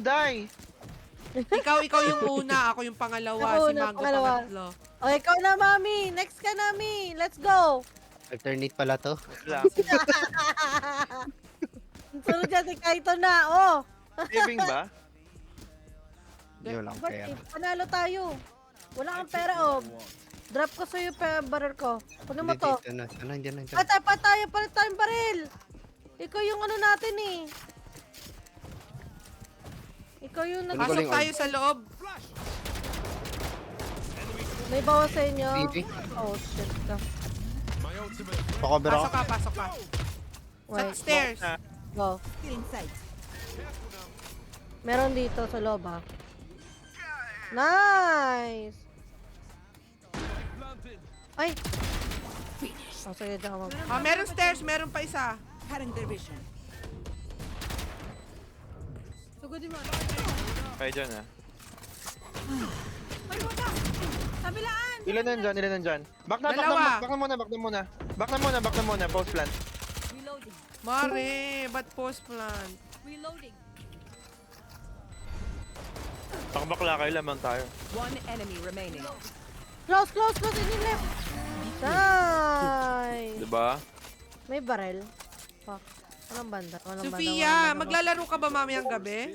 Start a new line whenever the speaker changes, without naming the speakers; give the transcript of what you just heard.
don't die.
Ikaw yung una, ako yung pangalawa,
Ako
si
una,
Mango
pangalawa.
pangatlo.
Okay, ikaw na, Mami. Next ka na, Mi. Let's go.
Alternate pala to.
Wala.
Sunod dyan, si Kaito na. Oh.
Saving ba?
Hindi walang
Ba't
pera.
panalo tayo? Wala kang pera, oh. Drop ko sa'yo yung barrel ko. Kunin mo to.
Dito na. Ano, hindi na.
Patay, palit tayong baril. Ikaw yung ano natin eh. Ikaw yung
Kunin ko
Pasok
lang
tayo sa loob.
May bawas sa inyo.
Baby.
Oh, shit ka.
Pakover ako.
Pasok ka. Sa
Wait,
stairs.
go. Meron dito sa loob, ha. Nice! Ay! Oh, sige, dyan ako.
Meron stairs, meron pa isa.
Kaya dyan ah.
Kabilaan!
Ilan nandyan? Back na
Dalawa.
muna. Post plant.
Reloading.
Mare, ba't post plant?
Reloading.
Bakla kayo lamang tayo.
One enemy remaining.
Close, in your left! Nice!
Diba?
May barrel. Fuck. Walang banda.
Sofia, maglalaro ka ba mamayang gabi?